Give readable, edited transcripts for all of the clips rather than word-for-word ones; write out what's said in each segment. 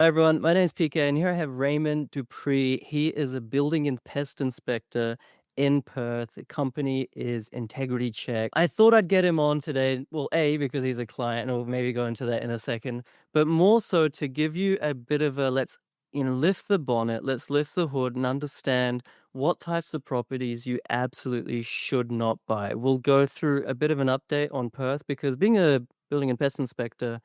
Hi everyone, my name is PK, and here I have Raymond Dupree. He is a building and pest inspector in Perth. The company is Integricheck. I thought I'd get him on today. Well, A, because he's a client, and we'll maybe go into that in a second, but more so to give you a bit of a let's lift the bonnet, let's lift the hood and understand what types of properties you absolutely should not buy. We'll go through a bit of an update on Perth because being a building and pest inspector,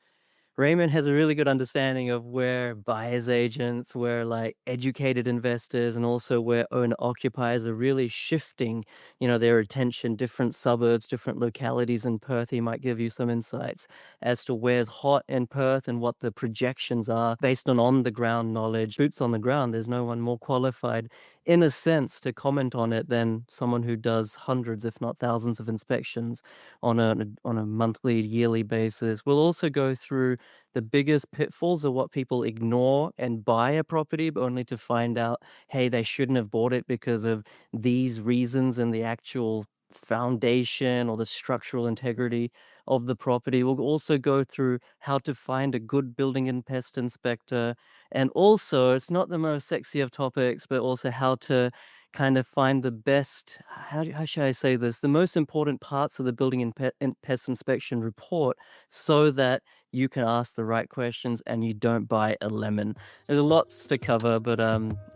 Raymond has a really good understanding of where buyers agents, where like educated investors, and also where owner occupiers are really shifting, their attention, different suburbs, different localities in Perth. He might give you some insights as to where's hot in Perth and what the projections are based on the ground knowledge. Boots on the ground. There's no one more qualified in a sense to comment on it than someone who does hundreds, if not thousands of inspections on a monthly, yearly basis. We'll also go through the biggest pitfalls are what people ignore and buy a property, but only to find out, hey, they shouldn't have bought it because of these reasons and the actual foundation or the structural integrity of the property. We'll also go through how to find a good building and pest inspector. And also, it's not the most sexy of topics, but also how to kind of find the best, how should I say this, the most important parts of the building and pest inspection report so that you can ask the right questions and you don't buy a lemon. There's a lots to cover, but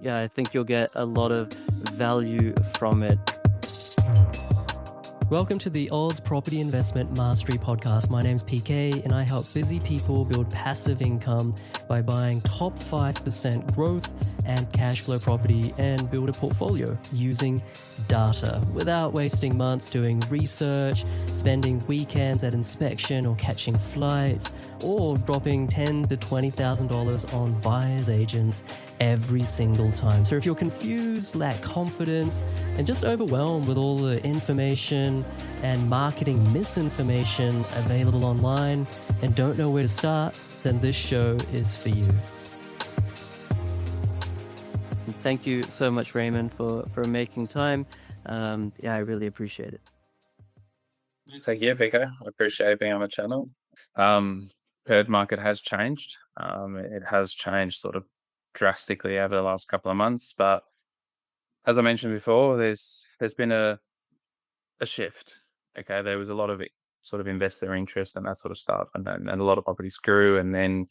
yeah, I think you'll get a lot of value from it. Welcome to the Oz Property Investment Mastery Podcast. My name's PK and I help busy people build passive income by buying top 5% growth and cash flow property and build a portfolio using data without wasting months doing research, spending weekends at inspection or catching flights, or dropping $10,000 to $20,000 on buyer's agents every single time. So if you're confused, lack confidence, and just overwhelmed with all the information and marketing misinformation available online and don't know where to start, then this show is for you. Thank you so much, Raymond, for making time. Yeah, I really appreciate it. Thank you, PK. I appreciate being on the channel. Bird market has changed. It has changed sort of drastically over the last couple of months, but as I mentioned before, there's been a shift. Okay, there was a lot of sort of investor interest and that sort of stuff, and a lot of properties grew, and then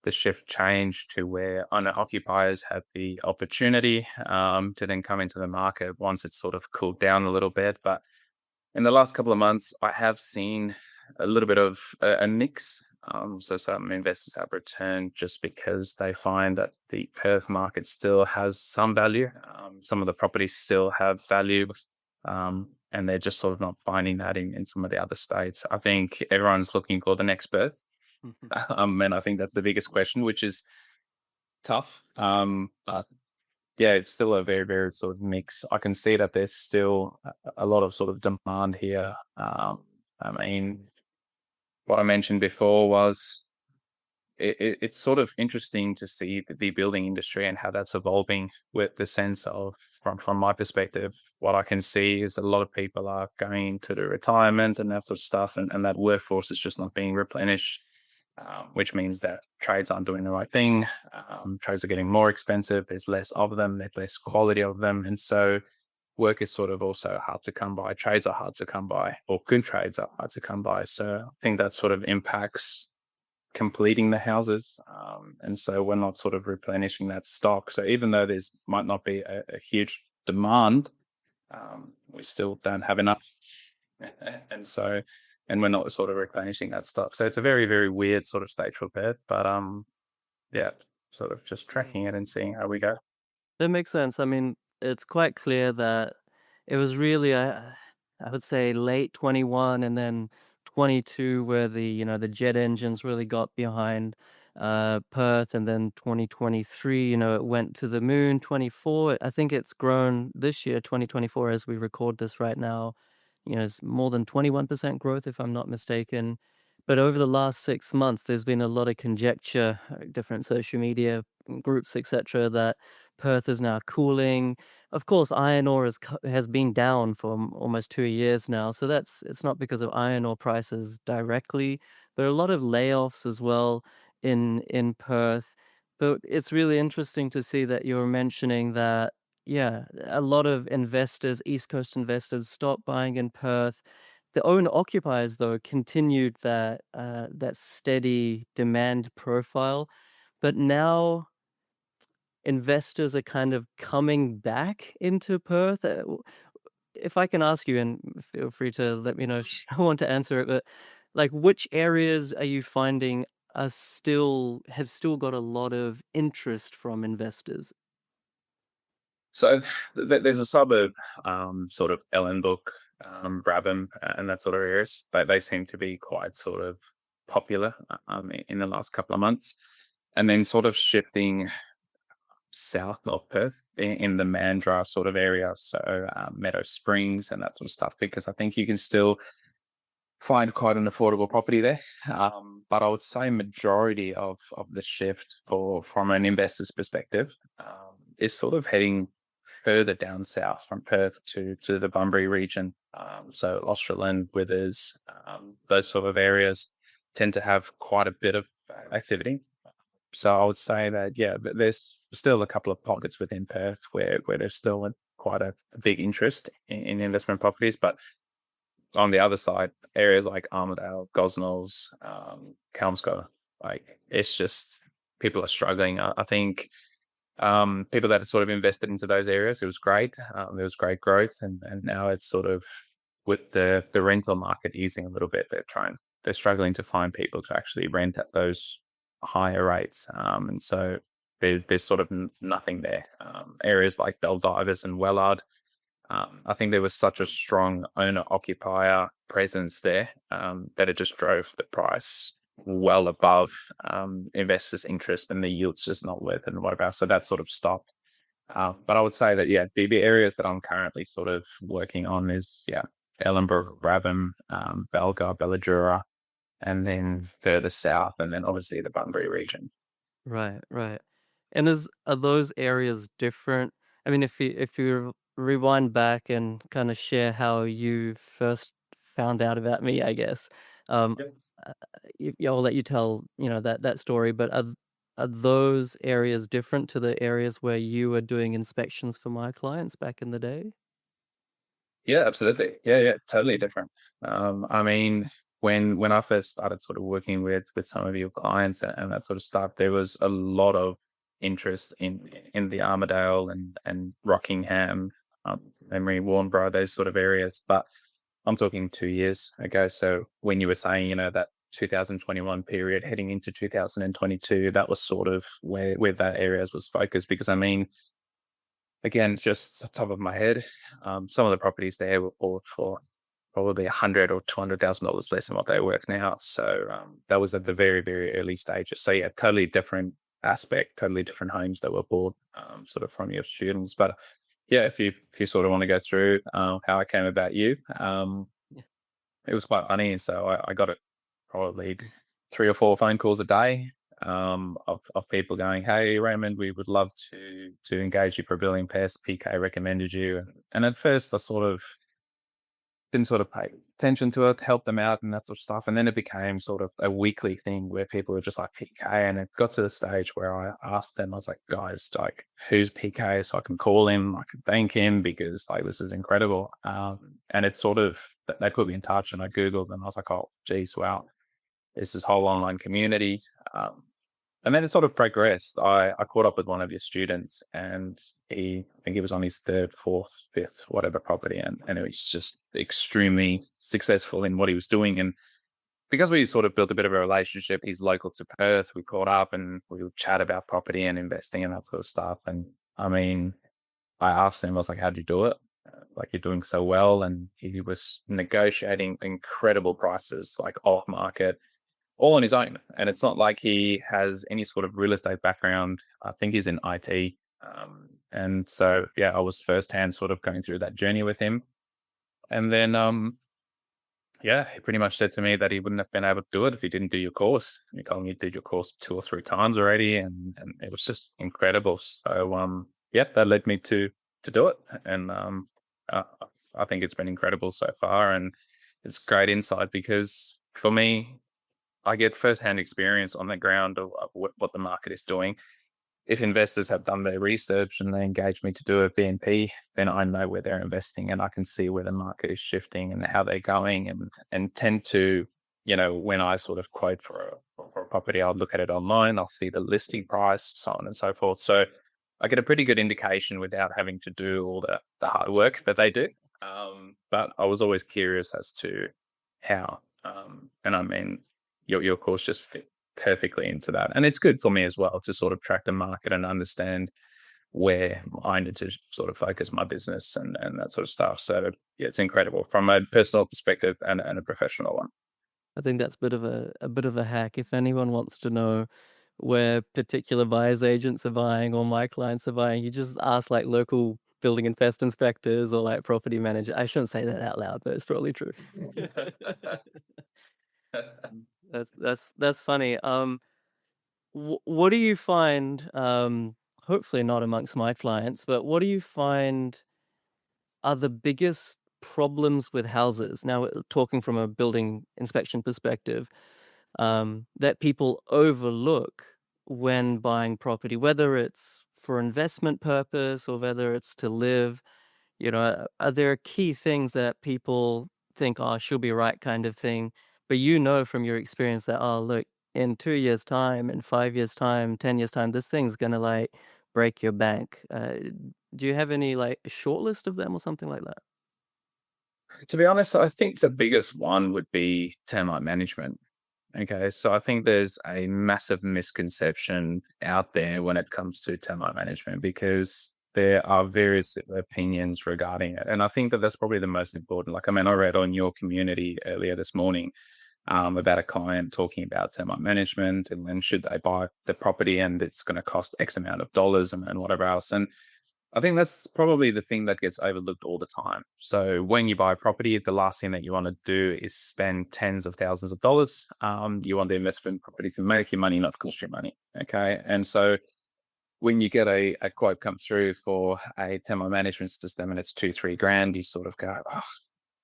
the shift changed to where owner occupiers had the opportunity to then come into the market once it's sort of cooled down a little bit. But in the last couple of months, I have seen a little bit of a mix. So some investors have returned just because they find that the Perth market still has some value. Some of the properties still have value, and they're just sort of not finding that in some of the other states. I think everyone's looking for the next Perth. And I think that's the biggest question, which is tough. But yeah, it's still a very, very sort of mix. I can see that there's still a lot of sort of demand here. I mean, what I mentioned before was it's sort of interesting to see the building industry and how that's evolving with the sense of, from my perspective, what I can see is a lot of people are going to the retirement and that sort of stuff, and that workforce is just not being replenished, which means that trades aren't doing the right thing. Trades are getting more expensive. There's less of them. There's less quality of them. And so work is sort of also hard to come by. Trades are hard to come by, or good trades are hard to come by. So I think that sort of impacts completing the houses. And so we're not sort of replenishing that stock. So even though there's might not be a huge demand, we still don't have enough. And we're not sort of replenishing that stock. So it's a very, very weird sort of stage for Perth. But yeah, sort of just tracking it and seeing how we go. That makes sense. I mean, it's quite clear that it was really, I would say, late 21 and then 22 where the jet engines really got behind Perth, and then 2023, it went to the moon. 24, I think it's grown this year, 2024, as we record this right now. It's more than 21% growth, if I'm not mistaken. But over the last 6 months, there's been a lot of conjecture, different social media groups, etc., that Perth is now cooling. Of course, iron ore has been down for almost 2 years now, so it's not because of iron ore prices directly, but a lot of layoffs as well in Perth. But it's really interesting to see that you're mentioning that, yeah, a lot of investors, East Coast investors, stopped buying in Perth. The owner occupiers, though, continued that steady demand profile. But now investors are kind of coming back into Perth. If I can ask you, and feel free to let me know if you don't want to answer it, but like, which areas are you finding have still got a lot of interest from investors? So there's a suburb, sort of Ellenbrook, Brabham, and that sort of areas. They seem to be quite sort of popular in the last couple of months, and then sort of shifting south of Perth in the Mandurah sort of area, so Meadow Springs and that sort of stuff. Because I think you can still find quite an affordable property there. But I would say majority of the shift, or from an investor's perspective, is sort of heading further down south from Perth to the Bunbury region. So Australand, Withers, those sort of areas tend to have quite a bit of activity. So I would say that, yeah, there's still a couple of pockets within Perth where there's still quite a big interest in investment properties, but on the other side, areas like Armidale, Gosnells, Kelmscott, like it's just people are struggling. I think people that had sort of invested into those areas, it was great. There was great growth, and now it's sort of with the rental market easing a little bit. They're struggling to find people to actually rent at those higher rates, and so there's sort of nothing there. Areas like Beldivis and Wellard, I think there was such a strong owner occupier presence there, that it just drove the price well above investors' interest, and the yield's just not worth it and whatever. So that sort of stopped. But I would say that, yeah, the areas that I'm currently sort of working on is, yeah, Ellenborough, Brabham, Belgar, Belladura, and then further south, and then obviously the Bunbury region. Right, right. And are those areas different? I mean, if you rewind back and kind of share how you first found out about me, I guess. Um, uh, I'll let you tell, that story. But are those areas different to the areas where you were doing inspections for my clients back in the day? Yeah, absolutely. Yeah, yeah, totally different. I mean, when I first started sort of working with some of your clients and that sort of stuff, there was a lot of interest in the Armidale and Rockingham, Emery, Warnbro, those sort of areas. But I'm talking 2 years ago. So when you were saying, that 2021 period heading into 2022, that was sort of where that areas was focused. Because I mean, again, just top of my head, some of the properties there were bought for probably 100 or $200,000 less than what they worth now. So that was at the very, very early stages. So yeah, totally different aspect, totally different homes that were bought, sort of from your students. But yeah, if you sort of want to go through how I came about you, Yeah. it was quite funny. So I got it probably 3 or 4 phone calls a day, of people going, "Hey, Raymond, we would love to engage you for a building pest. PK recommended you." And at first, I sort of didn't sort of pay attention to it, help them out and that sort of stuff. And then it became sort of a weekly thing where people were just like, "PK," and it got to the stage where I asked them, I was like, "Guys, like, who's PK so I can call him, I can thank him because like this is incredible." And it's sort of they put me in touch, and I googled, and I was like, "Oh, geez, wow, there's this whole online community." Um, and then it sort of progressed. I caught up with one of your students, and I think he was on his third, fourth, fifth, whatever property, and it was just extremely successful in what he was doing. And because we sort of built a bit of a relationship, he's local to Perth. We caught up and we would chat about property and investing and that sort of stuff. And I mean, I asked him, I was like, "How'd you do it? Like, you're doing so well." And he was negotiating incredible prices, like off market, all on his own. And it's not like he has any sort of real estate background. I think he's in IT. And so, yeah, I was firsthand sort of going through that journey with him. And then, yeah, he pretty much said to me that he wouldn't have been able to do it if he didn't do your course. He told me you did your course 2 or 3 times already, and it was just incredible. So, yeah, that led me to do it. And uh, I think it's been incredible so far. And it's great insight because for me, I get firsthand experience on the ground of what the market is doing. if investors have done their research and they engage me to do a BNP, then I know where they're investing and I can see where the market is shifting and how they're going, and tend to, when I sort of quote for a property, I'll look at it online, I'll see the listing price, so on and so forth. So I get a pretty good indication without having to do all the hard work that they do. But I was always curious as to how. And I mean, your course just fit perfectly into that. And it's good for me as well to sort of track the market and understand where I need to sort of focus my business and that sort of stuff. So yeah, it's incredible from a personal perspective and a professional one. I think that's a bit of a hack. If anyone wants to know where particular buyers agents are buying or my clients are buying, you just ask like local building and pest inspectors or like property manager. I shouldn't say that out loud, but it's probably true. That's funny. What do you find? Hopefully not amongst my clients, but what do you find are the biggest problems with houses? Now, talking from a building inspection perspective, that people overlook when buying property, whether it's for investment purpose or whether it's to live. Are there key things that people think, "Oh, she'll be right," kind of thing, but from your experience that, "Oh, look, in 2 years' time, in 5 years' time, 10 years' time, this thing's gonna, like, break your bank." Do you have any, like, a short list of them or something like that? To be honest, I think the biggest one would be termite management. Okay, so I think there's a massive misconception out there when it comes to termite management because there are various opinions regarding it. And I think that that's probably the most important. Like, I mean, I read on your community earlier this morning about a client talking about termite management and when should they buy the property and it's going to cost X amount of dollars and whatever else. And I think that's probably the thing that gets overlooked all the time. So when you buy a property, the last thing that you want to do is spend tens of thousands of dollars. You want the investment property to make you money, not cost you money. Okay. And so when you get a quote come through for a termite management system and it's 2, 3 grand, you sort of go, oh,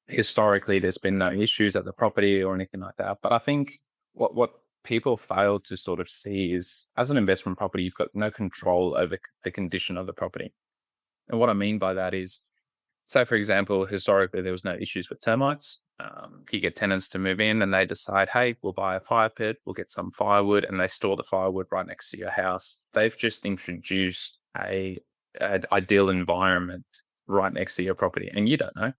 historically, there's been no issues at the property or anything like that. But I think what people fail to sort of see is as an investment property, you've got no control over the condition of the property. And what I mean by that is, say, for example, historically, there was no issues with termites. You get tenants to move in and they decide, hey, we'll buy a fire pit, we'll get some firewood, and they store the firewood right next to your house. They've just introduced a ideal environment right next to your property, and you don't know.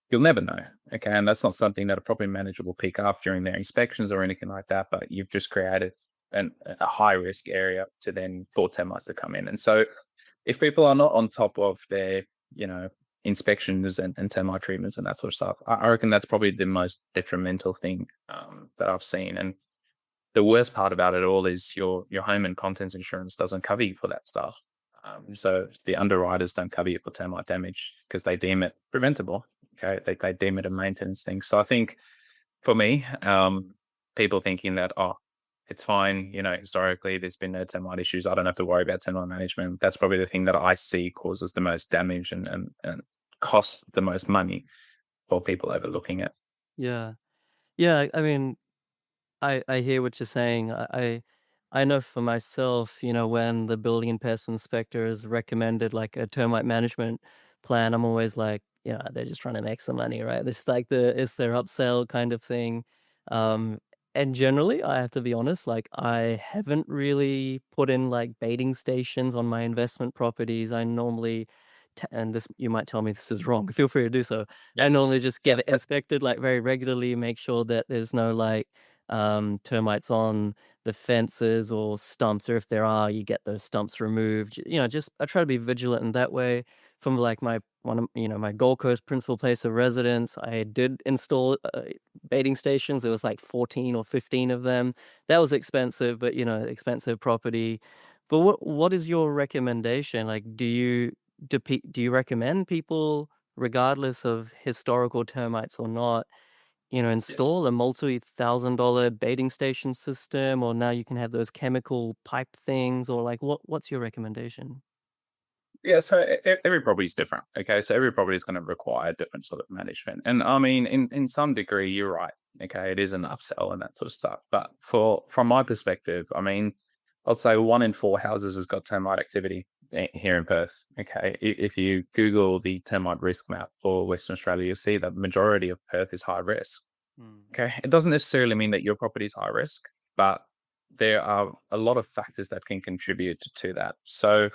You'll never know. Okay. And that's not something that a property manager will pick up during their inspections or anything like that, but you've just created a high risk area to then for termites to come in. And so if people are not on top of their, you know, inspections and termite treatments and that sort of stuff, I reckon that's probably the most detrimental thing that I've seen. And the worst part about it all is your home and contents insurance doesn't cover you for that stuff. So the underwriters don't cover you for termite damage because they deem it preventable. Okay, they deem it a maintenance thing. So I think for me, people thinking that, oh, it's fine, historically there's been no termite issues, I don't have to worry about termite management. That's probably the thing that I see causes the most damage and costs the most money for people overlooking it. Yeah. Yeah, I mean, I hear what you're saying. I know for myself, when the building and pest inspector has recommended like a termite management plan, I'm always like, they're just trying to make some money, right? It's like it's their upsell kind of thing. Um, and generally, I have to be honest, like I haven't really put in like baiting stations on my investment properties. I normally and this you might tell me this is wrong. Feel free to do so. Yeah. I normally just get it inspected like very regularly, make sure that there's no like termites on the fences or stumps, or if there are, you get those stumps removed. Just I try to be vigilant in that way. From like my one of my Gold Coast principal place of residence, I did install baiting stations. There was like 14 or 15 of them. That was expensive, but expensive property. But what is your recommendation? Like, do you recommend people, regardless of historical termites or not, Yes. install a multi-thousand-dollar baiting station system, or now you can have those chemical pipe things, or like what's your recommendation? Yeah, so every property is different. Okay, so every property is going to require different sort of management, and I mean, in some degree, you're right. Okay, it is an upsell and that sort of stuff. But from my perspective, I mean, I'd say 1 in 4 houses has got termite activity here in Perth. Okay. If you Google the termite risk map for Western Australia, you'll see that majority of Perth is high risk. Mm. Okay. It doesn't necessarily mean that your property is high risk, but there are a lot of factors that can contribute to that. So,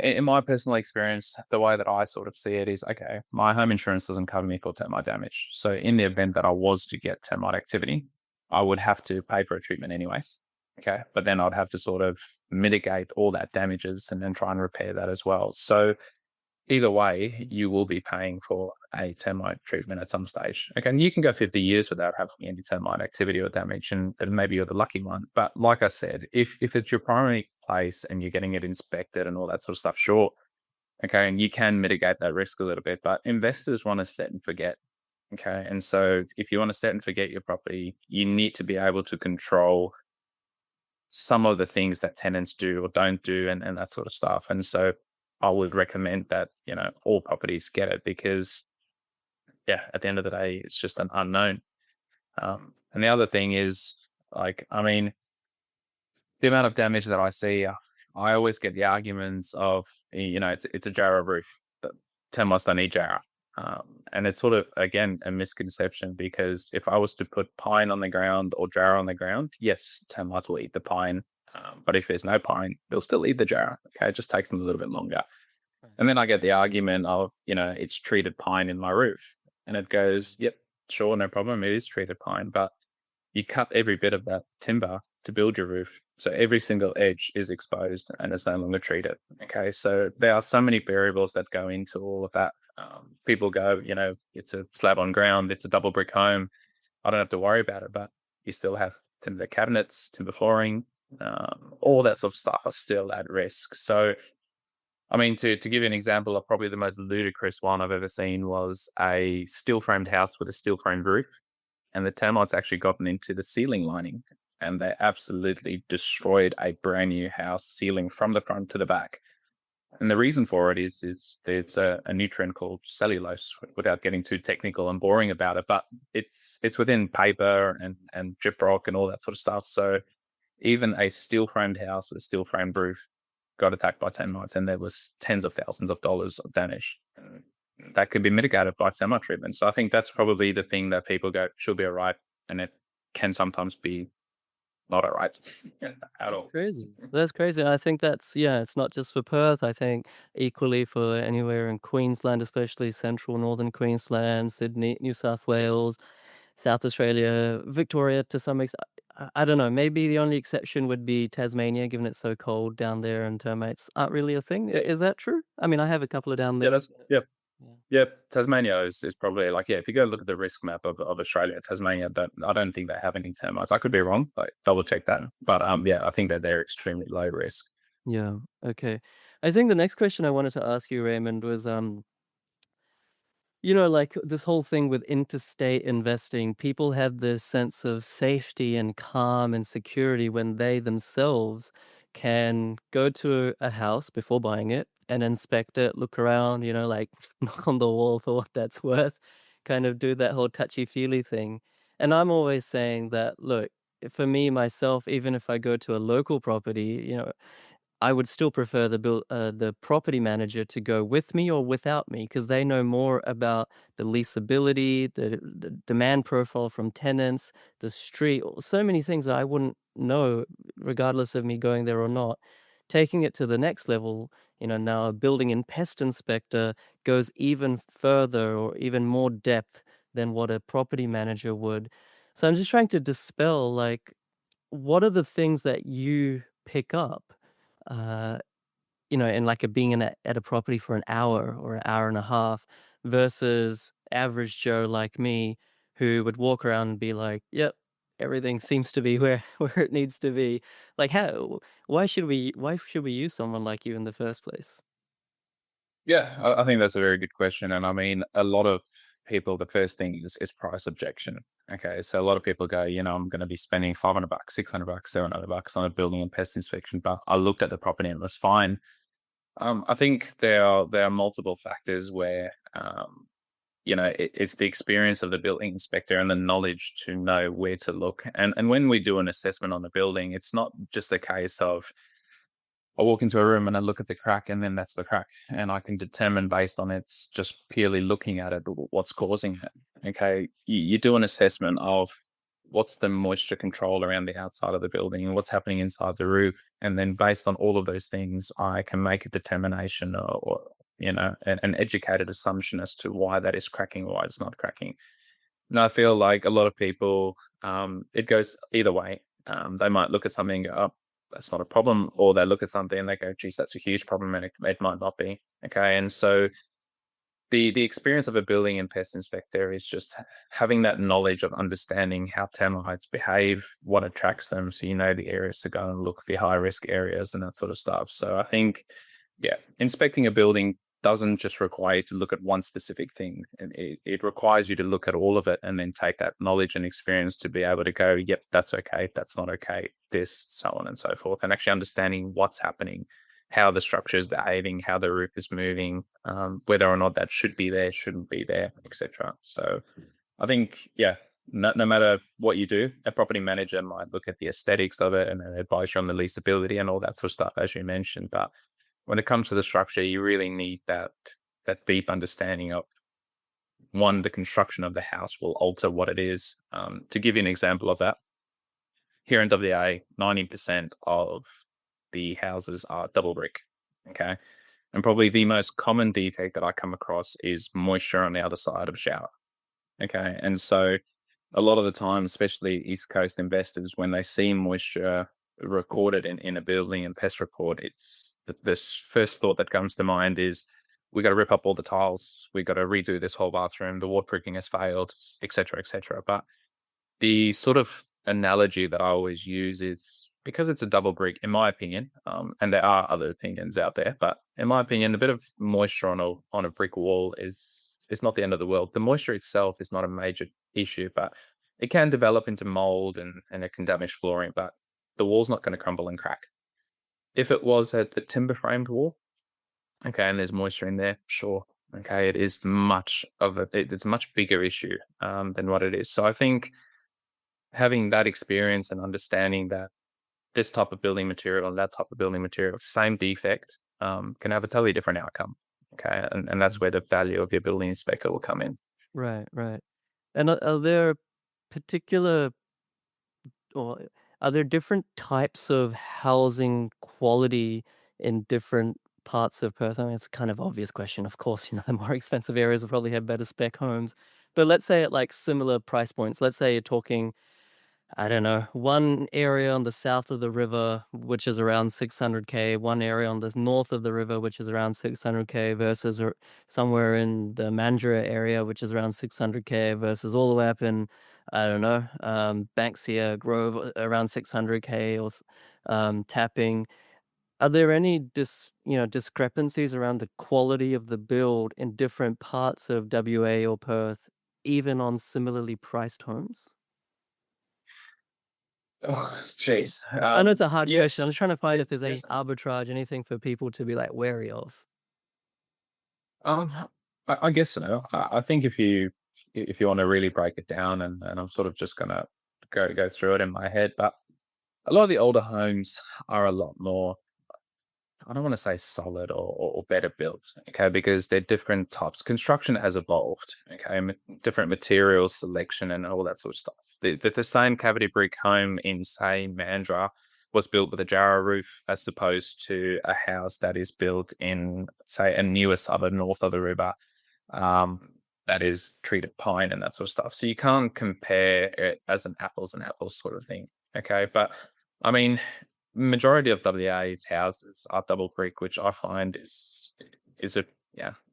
in my personal experience, the way that I sort of see it is okay, my home insurance doesn't cover me for termite damage. So, in the event that I was to get termite activity, I would have to pay for a treatment anyways. Okay. But then I'd have to sort of mitigate all that damages and then try and repair that as well. So, either way, you will be paying for a termite treatment at some stage. Okay, and you can go 50 years without having any termite activity or damage, and maybe you're the lucky one. But like I said, if it's your primary place and you're getting it inspected and all that sort of stuff, sure, okay, and you can mitigate that risk a little bit. But investors want to set and forget. Okay, and so if you want to set and forget your property, you need to be able to control some of the things that tenants do or don't do and that sort of stuff. And so I would recommend that, all properties get it because, yeah, at the end of the day, it's just an unknown. And the other thing is, like, I mean, the amount of damage that I see, I always get the arguments of, it's a Jarrah roof. But termites don't need Jarrah. And it's sort of, again, a misconception because if I was to put pine on the ground or Jarrah on the ground, yes, termites will eat the pine. But if there's no pine, they'll still eat the Jarrah. Okay. It just takes them a little bit longer. Right. And then I get the argument of, it's treated pine in my roof. And it goes, yep, sure, no problem. It is treated pine. But you cut every bit of that timber to build your roof. So every single edge is exposed and it's no longer treated. Okay. So there are so many variables that go into all of that. People go, it's a slab on ground, it's a double brick home. I don't have to worry about it, but you still have timber cabinets, timber flooring, all that sort of stuff are still at risk. So, I mean, to give you an example of probably the most ludicrous one I've ever seen was a steel framed house with a steel framed roof and the termites actually gotten into the ceiling lining and they absolutely destroyed a brand new house ceiling from the front to the back. And the reason for it is there's a nutrient called cellulose, without getting too technical and boring about it, but it's within paper and gyprock and all that sort of stuff. So even a steel framed house with a steel framed roof got attacked by termites and there was tens of thousands of dollars of damage. That could be mitigated by termite treatment. So I think that's probably the thing that people go, should be all right. And it can sometimes be not all right at all. Crazy. That's crazy. I think that's yeah, it's not just for Perth. I think equally for anywhere in Queensland, especially central northern Queensland, Sydney, New South Wales, South Australia, Victoria to some extent. I don't know. Maybe the only exception would be Tasmania, given it's so cold down there and termites aren't really a thing. Is that true? I mean, I have a couple of down Yeah, there. that's, yeah. Yeah. Yep, Tasmania is probably like, yeah, if you go look at the risk map of Australia, Tasmania I don't think they have any termites. I could be wrong, like double check that. But yeah, I think that they're extremely low risk. Yeah. Okay. I think the next question I wanted to ask you, Raymond, was like this whole thing with interstate investing, people have this sense of safety and calm and security when they themselves can go to a house before buying it and inspect it, look around, like knock on the wall for what that's worth, kind of do that whole touchy feely thing. And I'm always saying that, look, for me, myself, even if I go to a local property, I would still prefer the property manager to go with me or without me because they know more about the leasability, the demand profile from tenants, the street, so many things that I wouldn't know regardless of me going there or not. Taking it to the next level, now a building and pest inspector goes even further or even more depth than what a property manager would. So I'm just trying to dispel like what are the things that you pick up, uh, in like a being at a property for an hour or an hour and a half versus average Joe like me who would walk around and be like, "Yep, everything seems to be where where it needs to be." Like, how? Why should we use someone like you in the first place? Yeah, I think that's a very good question. And I mean, a lot of people, the first thing is price objection. Okay. So a lot of people go, I'm going to be spending $500, $600, $700 on a building and pest inspection, but I looked at the property and it was fine. I think there are multiple factors where it's the experience of the building inspector and the knowledge to know where to look. And when we do an assessment on the building, it's not just a case of I walk into a room and I look at the crack and then that's the crack. And I can determine based on it's just purely looking at it, what's causing it. Okay. You do an assessment of what's the moisture control around the outside of the building and what's happening inside the roof. And then based on all of those things, I can make a determination or an educated assumption as to why that is cracking or why it's not cracking. And I feel like a lot of people, it goes either way. They might look at something and go, oh, that's not a problem, or they look at something and they go, geez, that's a huge problem, and it might not be. Okay. And so the experience of a building and pest inspector is just having that knowledge of understanding how termites behave, what attracts them, so you know the areas to go and look, the high risk areas and that sort of stuff. So I think, yeah, inspecting a building doesn't just require you to look at one specific thing. And it requires you to look at all of it and then take that knowledge and experience to be able to go, yep, that's okay, that's not okay, this, so on and so forth. And actually understanding what's happening, how the structure is behaving, how the roof is moving, whether or not that should be there, shouldn't be there, etc. So I think, yeah, no matter what you do, a property manager might look at the aesthetics of it and then advise you on the leasability and all that sort of stuff, as you mentioned. But when it comes to the structure, you really need that deep understanding of one, the construction of the house will alter what it is. To give you an example of that, here in WA, 90% of the houses are double brick. Okay. And probably the most common defect that I come across is moisture on the other side of a shower. Okay. And so a lot of the time, especially East Coast investors, when they see moisture recorded in a building and pest report, it's this first thought that comes to mind is we got to rip up all the tiles, we got to redo this whole bathroom, the waterproofing has failed, etc., etc. But the sort of analogy that I always use is because it's a double brick, in my opinion, and there are other opinions out there, but in my opinion, a bit of moisture on a brick wall is not the end of the world. The moisture itself is not a major issue, but it can develop into mold and it can damage flooring, but the wall's not going to crumble and crack. If it was a timber framed wall, okay, and there's moisture in there, sure. Okay, it is it's a much bigger issue than what it is. So I think having that experience and understanding that this type of building material and that type of building material, same defect, can have a totally different outcome. Okay. And that's where the value of your building inspector will come in. Right, right. And are there particular or are there different types of housing quality in different parts of Perth? I mean, it's a kind of obvious question. Of course, the more expensive areas will probably have better spec homes. But let's say at like similar price points, let's say you're talking, I don't know, one area on the south of the river, which is around 600K, one area on the north of the river, which is around 600K, versus somewhere in the Mandurah area, which is around 600K, versus all the way up in, I don't know, Banksia Grove, around 600K, or Tapping. Are there any discrepancies around the quality of the build in different parts of WA or Perth, even on similarly priced homes? Oh, jeez. I know it's a hard question. I'm Yes. just trying to find if there's any Yes. arbitrage, anything for people to be like wary of. Um, I guess so. I think if you want to really break it down, and I'm sort of just gonna go through it in my head, but a lot of the older homes are a lot more, I don't want to say solid or better built, okay, because they're different types. Construction has evolved, okay, different materials selection and all that sort of stuff. The same cavity brick home in, say, Mandurah was built with a jarrah roof as opposed to a house that is built in, say, a newer suburb north of the river, um, that is treated pine and that sort of stuff. So you can't compare it as an apples and apples sort of thing, okay? But I mean, majority of WA's houses are double brick, which I find is a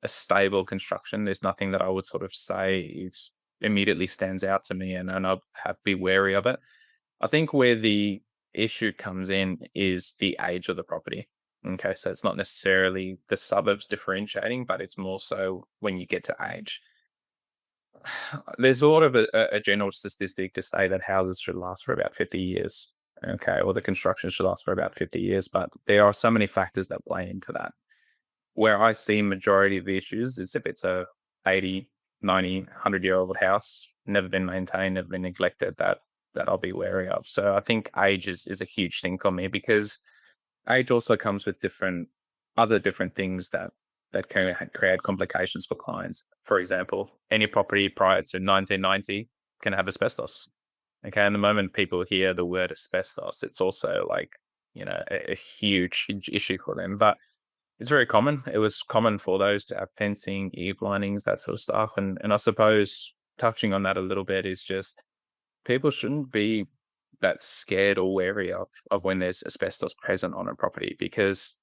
stable construction. There's nothing that I would sort of say is immediately stands out to me, and I'd be wary of it. I think where the issue comes in is the age of the property. Okay, so it's not necessarily the suburbs differentiating, but it's more so when you get to age. There's sort of a general statistic to say that houses should last for about 50 years. Okay, or the construction should last for about 50 years, but there are so many factors that play into that. Where I see majority of the issues is if it's a 80, 90, 100-year-old house, never been maintained, never been neglected, that I'll be wary of. So I think age is a huge thing for me, because age also comes with different things that can create complications for clients. For example, any property prior to 1990 can have asbestos. Okay, and the moment people hear the word asbestos, it's also like, a huge issue for them. But it's very common. It was common for those to have fencing, eave linings, that sort of stuff. And I suppose touching on that a little bit is just people shouldn't be that scared or wary of when there's asbestos present on a property, because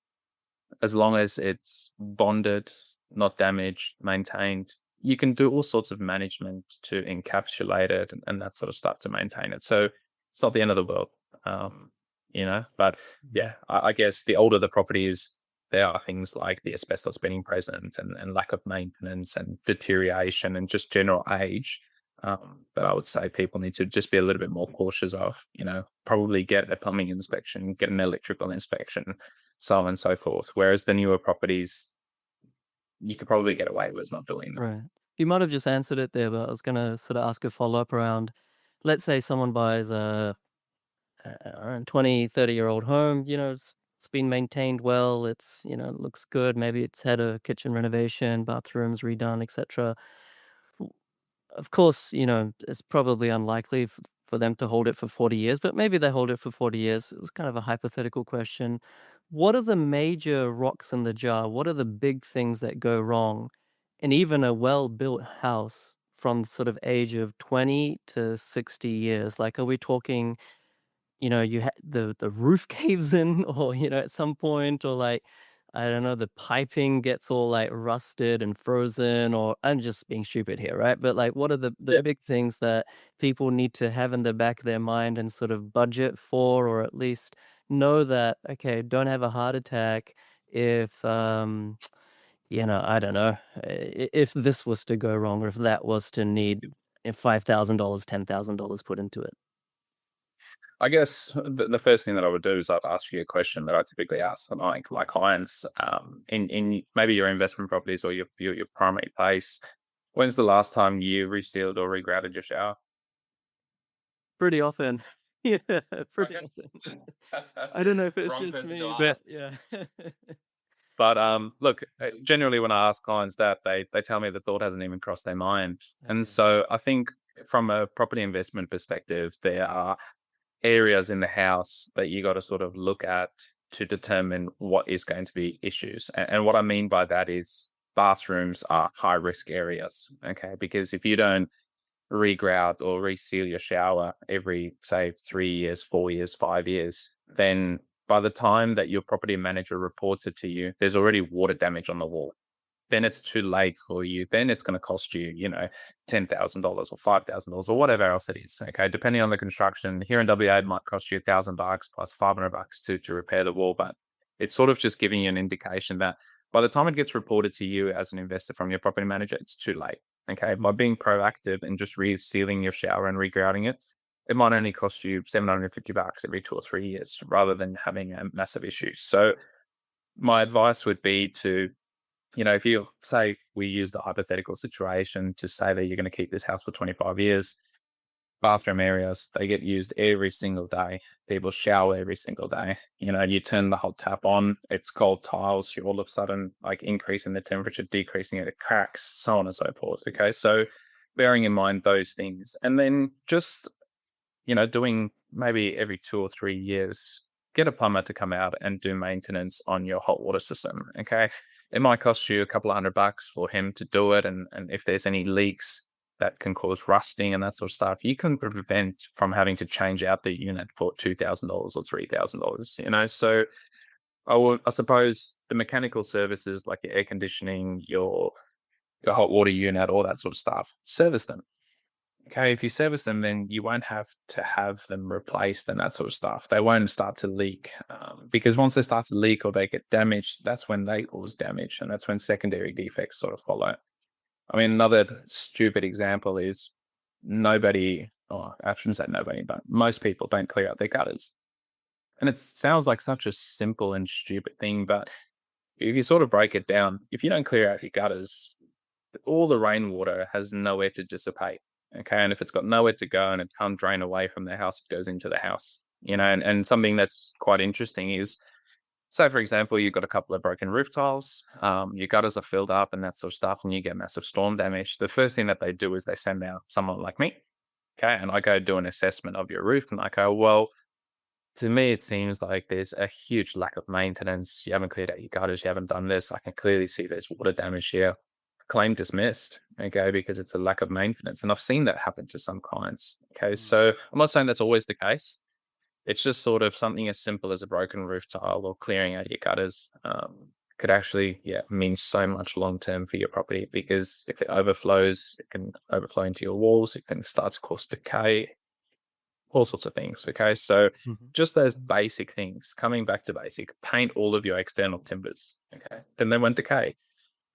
as long as it's bonded, not damaged, maintained, you can do all sorts of management to encapsulate it and that sort of stuff to maintain it. So it's not the end of the world, um, But yeah, I guess the older the property is, there are things like the asbestos being present, and lack of maintenance and deterioration and just general age. But I would say people need to just be a little bit more cautious of, probably get a plumbing inspection, get an electrical inspection, so on and so forth. Whereas the newer properties, you could probably get away with not doing them. Right. You might have just answered it there, but I was gonna sort of ask a follow-up around, let's say someone buys a 20, 30-year-old home, it's been maintained well, looks good, maybe it's had a kitchen renovation, bathrooms redone, etc. Of course, it's probably unlikely for them to hold it for 40 years, but maybe they hold it for 40 years. It was kind of a hypothetical question. What are the major rocks in the jar? What are the big things that go wrong in even a well-built house from sort of age of 20 to 60 years? Like, are we talking, the roof caves in, or, at some point, or like, I don't know, the piping gets all like rusted and frozen, or I'm just being stupid here, right? But like, what are the Yeah. big things that people need to have in the back of their mind and sort of budget for, or at least know that, okay, don't have a heart attack if, I don't know, if this was to go wrong, or if that was to need $5,000, $10,000 put into it. I guess the first thing that I would do is I'd ask you a question that I typically ask my clients, in maybe your investment properties or your primary place. When's the last time you resealed or regrouted your shower? Pretty often. Yeah, pretty Okay. often. I don't know if it's Wrong just person to me, ask. but yeah. But look, generally when I ask clients that, they tell me the thought hasn't even crossed their mind. And Okay. so I think from a property investment perspective, there are areas in the house that you got to sort of look at to determine what is going to be issues. And what I mean by that is bathrooms are high risk areas. Okay. Because if you don't regrout or reseal your shower every, say, 3 years, 4 years, 5 years, then by the time that your property manager reports it to you, there's already water damage on the wall. Then it's too late for you. Then it's going to cost you, $10,000 or $5,000 or whatever else it is. Okay, depending on the construction. Here in WA, it might cost you $1,000 plus $500 to repair the wall, but it's sort of just giving you an indication that by the time it gets reported to you as an investor from your property manager, it's too late. Okay, by being proactive and just resealing your shower and regrouting it, it might only cost you $750 every 2 or 3 years rather than having a massive issue. So my advice would be to, if you say we use the hypothetical situation to say that you're going to keep this house for 25 years, bathroom areas, they get used every single day. People shower every single day. You turn the hot tap on, it's cold tiles, you're all of a sudden like increasing the temperature, decreasing it, it cracks, so on and so forth. Okay. So bearing in mind those things. And then just, doing maybe every 2 or 3 years, get a plumber to come out and do maintenance on your hot water system. Okay. It might cost you a couple of $100 for him to do it. And if there's any leaks that can cause rusting and that sort of stuff, you can prevent from having to change out the unit for $2,000 or $3,000. So I suppose the mechanical services like your air conditioning, your hot water unit, all that sort of stuff, service them. Okay, if you service them, then you won't have to have them replaced and that sort of stuff. They won't start to leak, because once they start to leak or they get damaged, that's when they cause damage, and that's when secondary defects sort of follow. I mean, another stupid example is nobody, or I shouldn't say nobody, but most people don't clear out their gutters. And it sounds like such a simple and stupid thing, but if you sort of break it down, if you don't clear out your gutters, all the rainwater has nowhere to dissipate. Okay. And if it's got nowhere to go and it can't drain away from the house, it goes into the house. And something that's quite interesting is, say, for example, you've got a couple of broken roof tiles, your gutters are filled up and that sort of stuff, and you get massive storm damage. The first thing that they do is they send out someone like me. Okay. And I go do an assessment of your roof and I go, well, to me, it seems like there's a huge lack of maintenance. You haven't cleared out your gutters. You haven't done this. I can clearly see there's water damage here. Claim dismissed. Okay, because it's a lack of maintenance, and I've seen that happen to some clients. Okay, Mm. so I'm not saying that's always the case. It's just sort of something as simple as a broken roof tile or clearing out your gutters could actually, yeah, mean so much long term for your property, because if it overflows, it can overflow into your walls. It can start to cause decay, all sorts of things. Okay. So Mhm. just those basic things, coming back to basic, paint all of your external timbers. Okay. Then they won't decay.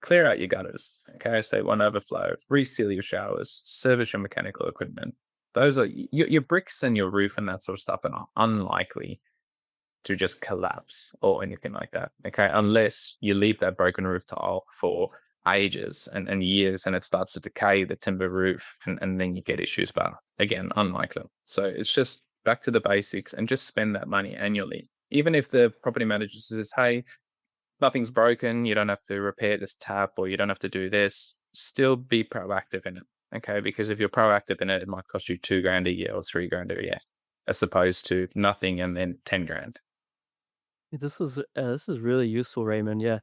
Clear out your gutters. Okay. So it won't overflow. Reseal your showers. Service your mechanical equipment. Those are your bricks and your roof and that sort of stuff are unlikely to just collapse or anything like that. Okay. Unless you leave that broken roof tile for ages and years and it starts to decay the timber roof and then you get issues. But again, unlikely. So it's just back to the basics and just spend that money annually. Even if the property manager says, hey, nothing's broken, you don't have to repair this tap or you don't have to do this, still be proactive in it. Okay. Because if you're proactive in it, it might cost you 2 grand a year or 3 grand a year, as opposed to nothing and then 10 grand. This is really useful, Raymond. Yeah,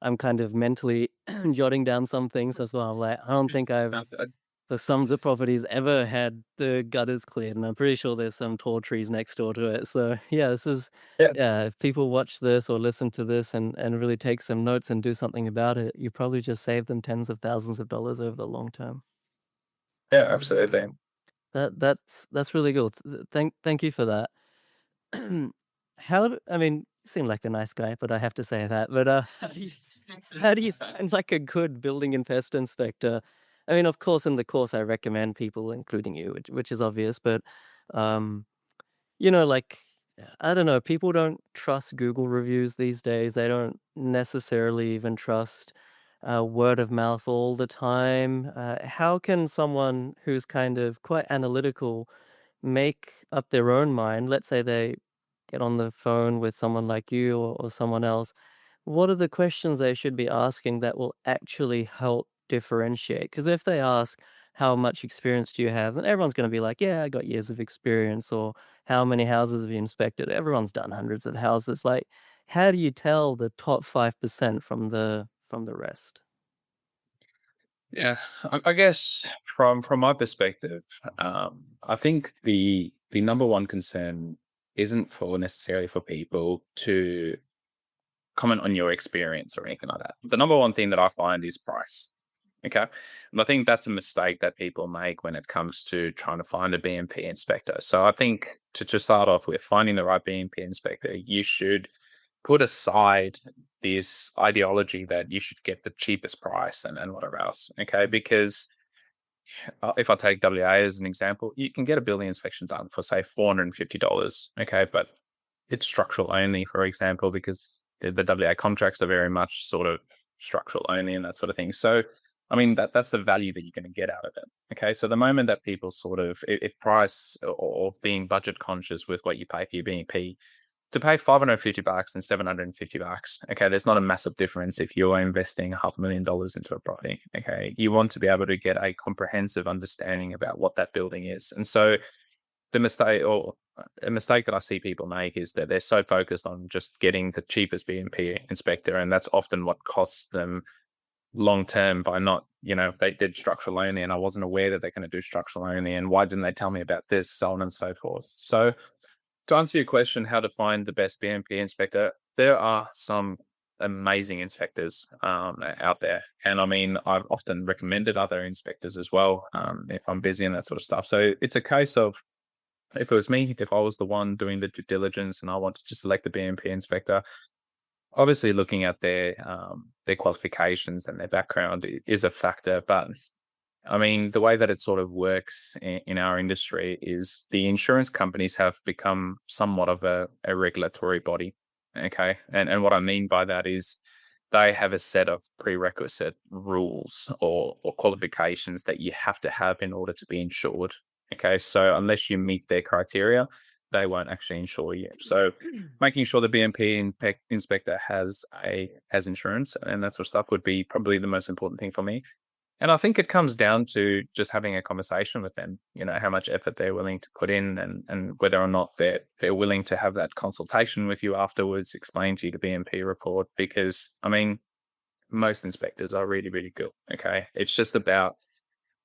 I'm kind of mentally jotting down some things as well. Like, I don't think I've the sums of properties ever had the gutters cleared, and I'm pretty sure there's some tall trees next door to it. So yeah, Yeah, yeah. If people watch this or listen to this and really take some notes and do something about it, you probably just save them tens of thousands of dollars over the long term. yeah, absolutely. That's really cool. Thank you for that. I mean, you seem like a nice guy, but I have to say that. But how do you find like a good building and pest inspector? I mean, of course, in the course, I recommend people, including you, which is obvious. But um, like, I don't know, people don't trust Google reviews these days. They don't necessarily even trust word of mouth all the time. How can someone who's kind of quite analytical make up their own mind? Let's say they get on the phone with someone like you or someone else. What are the questions they should be asking that will actually help differentiate? Because if they ask, how much experience do you have? Then everyone's going to be like, yeah, I got years of experience. Or how many houses have you inspected? Everyone's done hundreds of houses. Like, how do you tell the top 5% from the rest? Yeah, I guess from my perspective, I think the number one concern isn't for necessarily for people to comment on your experience or anything like that. The number one thing that I find is price. Okay. And I think that's a mistake that people make when it comes to trying to find a BMP inspector. So I think to start off with finding the right BMP inspector, you should put aside this ideology that you should get the cheapest price and whatever else. Okay. Because if I take WA as an example, you can get a building inspection done for say $450. Okay. But it's structural only, for example, because the WA contracts are very much sort of structural only and that sort of thing. So, I mean, that's the value that you're going to get out of it. Okay. So the moment that people sort of, if price or being budget conscious with what you pay for your BNP, to pay $550 and $750, okay, there's not a massive difference if you're investing $500,000 into a property. Okay. You want to be able to get a comprehensive understanding about what that building is. And so the mistake or a mistake that I see people make is that they're so focused on just getting the cheapest BMP inspector, and that's often what costs them long term by not, they did structural only, and I wasn't aware that they're going to do structural only, and why didn't they tell me about this, so on and so forth. So, to answer your question, how to find the best BMP inspector, there are some amazing inspectors out there, and I mean, I've often recommended other inspectors as well if I'm busy and that sort of stuff. So it's a case of, if it was me, if I was the one doing the due diligence and I wanted to select the BMP inspector, obviously looking at their qualifications and their background is a factor. But I mean, the way that it sort of works in our industry is the insurance companies have become somewhat of a regulatory body. Okay. And what I mean by that is they have a set of prerequisite rules or qualifications that you have to have in order to be insured. Okay, so unless you meet their criteria, they won't actually insure you. So making sure the BMP inspector has insurance and that sort of stuff would be probably the most important thing for me. And I think it comes down to just having a conversation with them, how much effort they're willing to put in and whether or not they're willing to have that consultation with you afterwards, explain to you the BMP report. Because I mean, most inspectors are really, really good. Okay. It's just about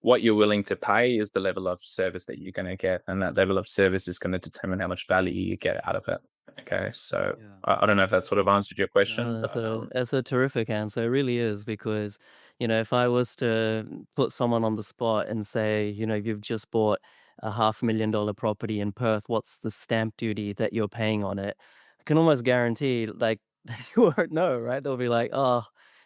what you're willing to pay is the level of service that you're going to get. And that level of service is going to determine how much value you get out of it. Okay. So Yeah. I don't know if that sort of answered your question, No, but that's a terrific answer. It really is because, if I was to put someone on the spot and say, you've just bought a $500,000 property in Perth, what's the stamp duty that you're paying on it? I can almost guarantee, like, they won't know, right? They'll be like, oh,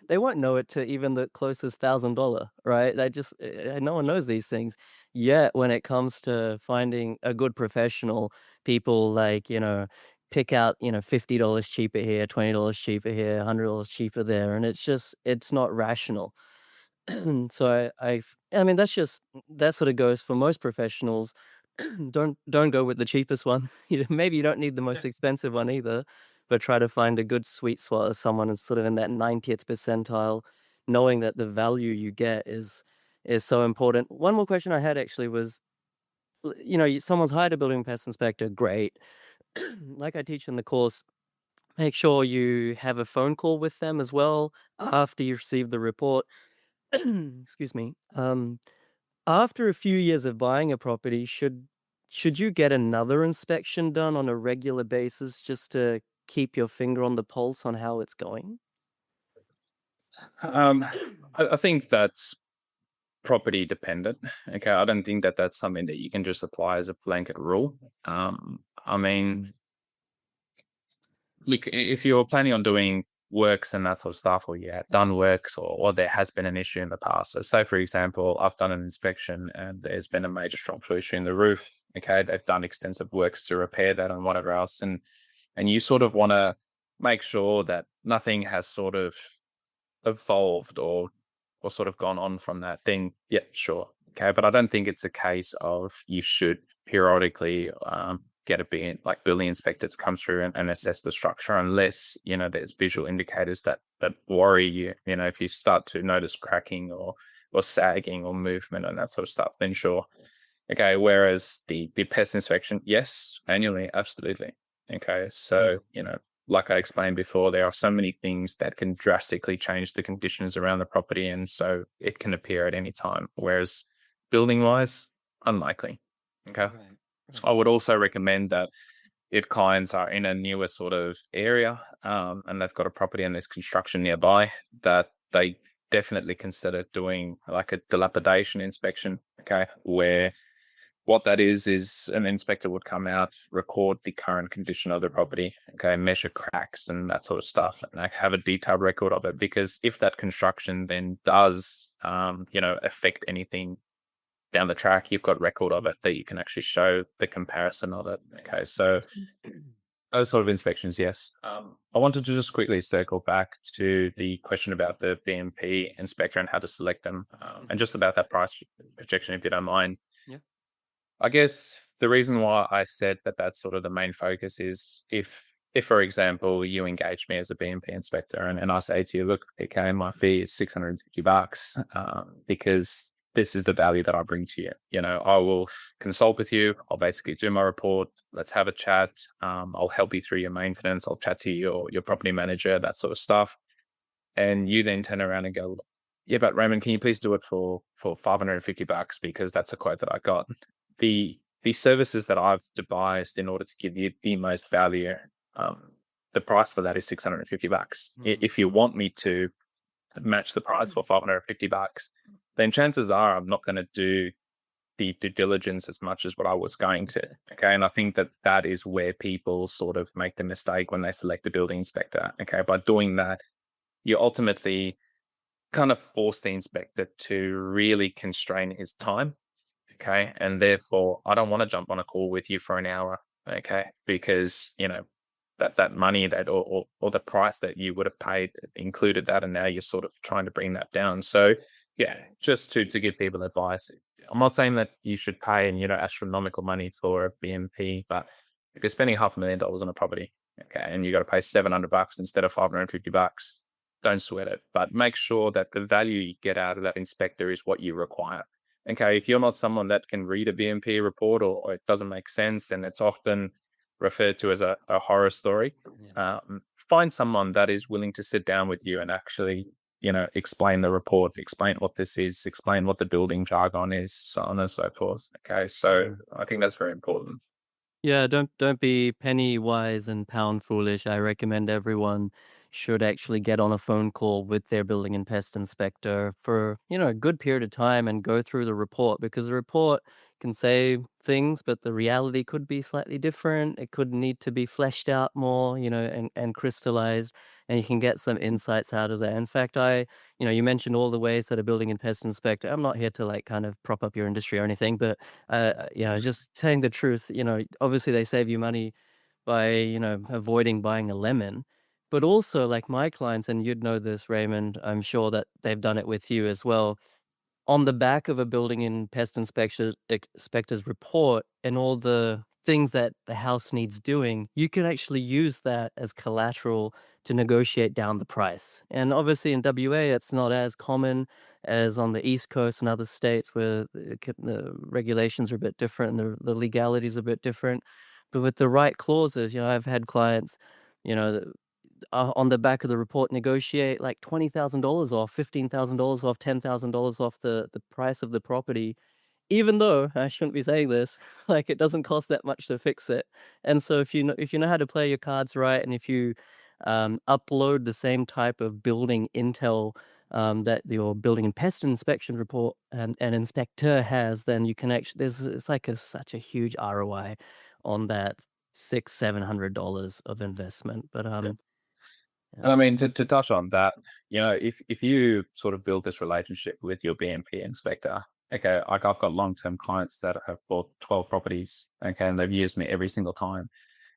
they won't know it to even the closest $1,000, right? They just, no one knows these things. Yet when it comes to finding a good professional, people like, pick out, $50 cheaper here, $20 cheaper here, $100 cheaper there, and it's not rational. So I mean, that sort of goes for most professionals. Don't go with the cheapest one. Maybe you don't need the most expensive one either, but try to find a good sweet spot of someone that's sort of in that 90th percentile, knowing that the value you get is so important. One more question I had actually was, someone's hired a building pest inspector, great. Like I teach in the course, make sure you have a phone call with them as well after you receive the report. Excuse me. After a few years of buying a property, should you get another inspection done on a regular basis just to keep your finger on the pulse on how it's going? um, I think that's property dependent. Okay, I don't think that that's something that you can just apply as a blanket rule. I mean, look, if you're planning on doing works and that sort of stuff, or you have done works, or there has been an issue in the past. So, say for example, I've done an inspection and there's been a major structural issue in the roof. Okay, they've done extensive works to repair that and whatever else, and you sort of want to make sure that nothing has sort of evolved or sort of gone on from that, then yeah, sure. Okay. But I don't think it's a case of you should periodically get a building inspector to come through and assess the structure unless, there's visual indicators that worry you. If you start to notice cracking or sagging or movement and that sort of stuff, then sure. Okay. Whereas the pest inspection, yes, annually, absolutely. Okay. So, like I explained before, there are so many things that can drastically change the conditions around the property. And so it can appear at any time. Whereas building wise, unlikely. Okay. Right. So Right. I would also recommend that if clients are in a newer sort of area and they've got a property and there's construction nearby, that they definitely consider doing like a dilapidation inspection. Okay. Where what that is an inspector would come out, record the current condition of the property, okay, measure cracks and that sort of stuff, and like have a detailed record of it. Because if that construction then does, affect anything down the track, you've got record of it that you can actually show the comparison of it. Okay, so those sort of inspections, yes. I wanted to just quickly circle back to the question about the BMP inspector and how to select them, and just about that price projection, if you don't mind. Yeah. I guess the reason why I said that that's sort of the main focus is if for example, you engage me as a BNP inspector and I say to you, look, okay, my fee is $650 because this is the value that I bring to you. I will consult with you. I'll basically do my report. Let's have a chat. I'll help you through your maintenance. I'll chat to your property manager, that sort of stuff. And you then turn around and go, yeah, but Raymond, can you please do it for $550 because that's a quote that I got. The services that I've devised in order to give you the most value, um, the price for that is $650. If you want me to match the price for $550, then chances are I'm not going to do the due diligence as much as what I was going to. Okay. And I think that that is where people sort of make the mistake when they select a building inspector. Okay. By doing that, you ultimately kind of force the inspector to really constrain his time. Okay. And therefore, I don't want to jump on a call with you for an hour. Okay. Because, that money that or the price that you would have paid included that, and now you're sort of trying to bring that down. So yeah, just to give people advice. I'm not saying that you should pay astronomical money for a BMP, but if you're spending $500,000 on a property, okay, and you got to pay $700 instead of $550, don't sweat it. But make sure that the value you get out of that inspector is what you require. Okay, if you're not someone that can read a BMP report, or it doesn't make sense, and it's often referred to as a horror story, find someone that is willing to sit down with you and actually, explain the report, explain what this is, explain what the building jargon is, so on and so forth. Okay, so I think that's very important. Yeah, don't be penny wise and pound foolish. I recommend everyone should actually get on a phone call with their building and pest inspector for, a good period of time and go through the report, because the report can say things, but the reality could be slightly different. It could need to be fleshed out more, and crystallized, and you can get some insights out of that. In fact, you mentioned all the ways that a building and pest inspector, I'm not here to like kind of prop up your industry or anything, but yeah, just saying the truth, obviously they save you money by, avoiding buying a lemon. But also, like my clients, and you'd know this, Raymond, I'm sure that they've done it with you as well, on the back of a building and pest inspector's report and all the things that the house needs doing, you can actually use that as collateral to negotiate down the price. And obviously in WA, it's not as common as on the East Coast and other states where the regulations are a bit different and the legalities are a bit different. But with the right clauses, I've had clients, you know, on the back of the report negotiate like $20,000 off, $15,000 off, $10,000 off the price of the property, even though I shouldn't be saying this, like it doesn't cost that much to fix it. And so if you know how to play your cards right, and if you upload the same type of building intel that your building and pest inspection report and inspector has, then you can actually it's like such a huge ROI on that $600-700 of investment. But yeah. And I mean, to touch on that, if you sort of build this relationship with your BMP inspector, okay, like I've got long-term clients that have bought 12 properties, okay, and they've used me every single time.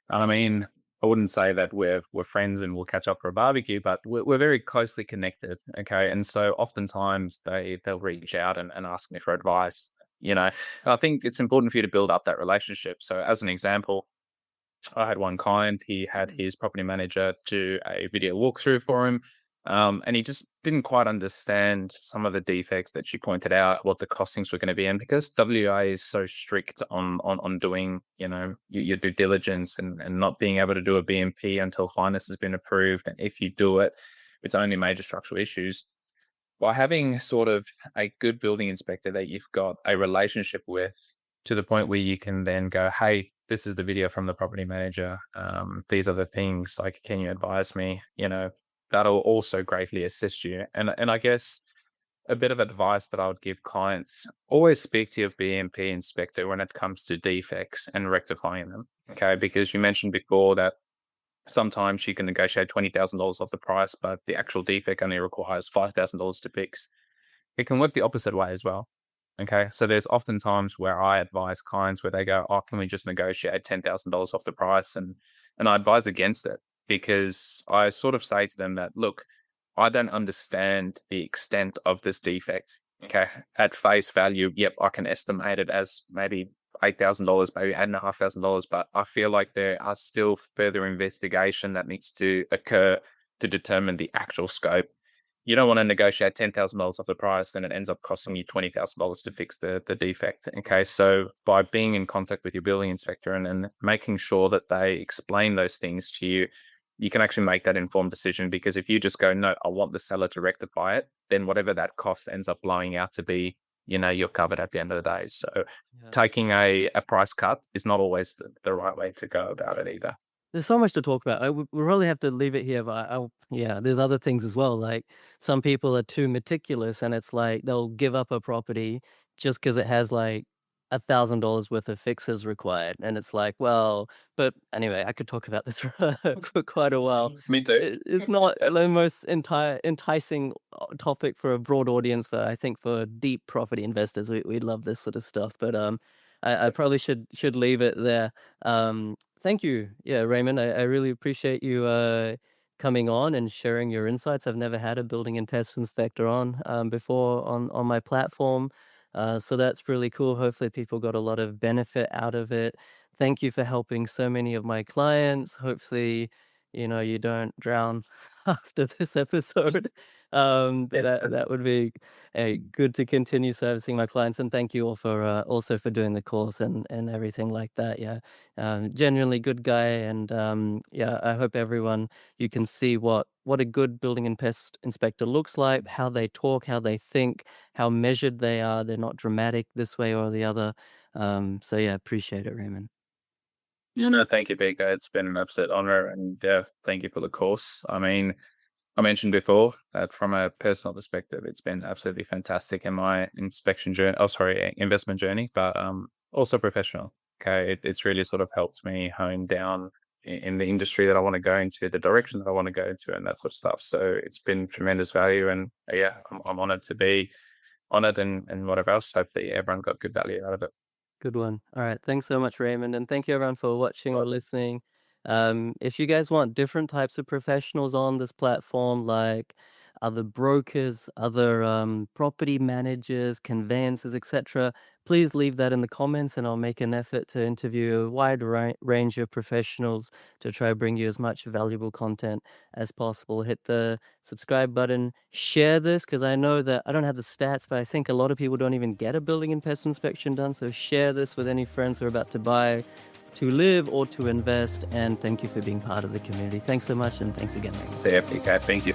And I mean, I wouldn't say that we're friends and we'll catch up for a barbecue, but we're very closely connected, okay. And so oftentimes they'll reach out and ask me for advice, And I think it's important for you to build up that relationship. So as an example, I had one client, he had his property manager do a video walkthrough for him. And he just didn't quite understand some of the defects that she pointed out, what the costings were going to be. And because WA is so strict on doing, your due diligence and not being able to do a BMP until finance has been approved. And if you do it, it's only major structural issues. By having sort of a good building inspector that you've got a relationship with, to the point where you can then go, hey, this is the video from the property manager. These are the things, like, can you advise me? That'll also greatly assist you. And I guess a bit of advice that I would give clients: always speak to your BMP inspector when it comes to defects and rectifying them. Okay, because you mentioned before that sometimes you can negotiate $20,000 off the price, but the actual defect only requires $5,000 to fix. It can work the opposite way as well. Okay. So there's often times where I advise clients where they go, oh, can we just negotiate $10,000 off the price? And I advise against it, because I sort of say to them that, look, I don't understand the extent of this defect. Okay. At face value, yep, I can estimate it as maybe $8,000, maybe $8,500, but I feel like there are still further investigation that needs to occur to determine the actual scope. You don't want to negotiate $10,000 off the price, then it ends up costing you $20,000 to fix the defect. Okay, so by being in contact with your building inspector and making sure that they explain those things to you, you can actually make that informed decision. Because if you just go, no, I want the seller to rectify it, then whatever that cost ends up blowing out to be, you're covered at the end of the day. So Yeah. taking a price cut is not always the right way to go about it either. There's so much to talk about. We really have to leave it here, but yeah, there's other things as well. Like some people are too meticulous, and it's like they'll give up a property just because it has like $1,000 worth of fixes required, and it's like, well, but anyway, I could talk about this for quite a while. Me too. It's not the most enticing topic for a broad audience, but I think for deep property investors, we love this sort of stuff. But I probably should leave it there. Thank you. Yeah, Raymond, I really appreciate you coming on and sharing your insights. I've never had a building and pest inspector on before on my platform. So that's really cool. Hopefully, people got a lot of benefit out of it. Thank you for helping so many of my clients. Hopefully, you don't drown after this episode. That would be good to continue servicing my clients. And thank you all for also for doing the course and everything like that. Yeah, genuinely good guy, and yeah, I hope everyone you can see what a good building and pest inspector looks like, how they talk, how they think, how measured they are. They're not dramatic this way or the other. So yeah, appreciate it, Raymond. Thank you, Vika. It's been an absolute honor, and yeah, thank you for the course. I mean, I mentioned before that from a personal perspective, it's been absolutely fantastic in my inspection journey. Oh, sorry, investment journey, but also professional. Okay, it's really sort of helped me hone down in the industry that I want to go into, the direction that I want to go into, and that sort of stuff. So it's been tremendous value, and yeah, I'm honored to be on it, and whatever else. Hopefully, everyone got good value out of it. Good one. All right. Thanks so much, Raymond. And thank you, everyone, for watching or listening. If you guys want different types of professionals on this platform, like other brokers, other property managers, conveyancers, etc., please leave that in the comments and I'll make an effort to interview a wide range of professionals to try to bring you as much valuable content as possible. Hit the subscribe button, share this because I know that I don't have the stats, but I think a lot of people don't even get a building and pest inspection done. So share this with any friends who are about to buy, to live, or to invest. And thank you for being part of the community. Thanks so much, and thanks again, Raymond. So yeah, PK, thank you.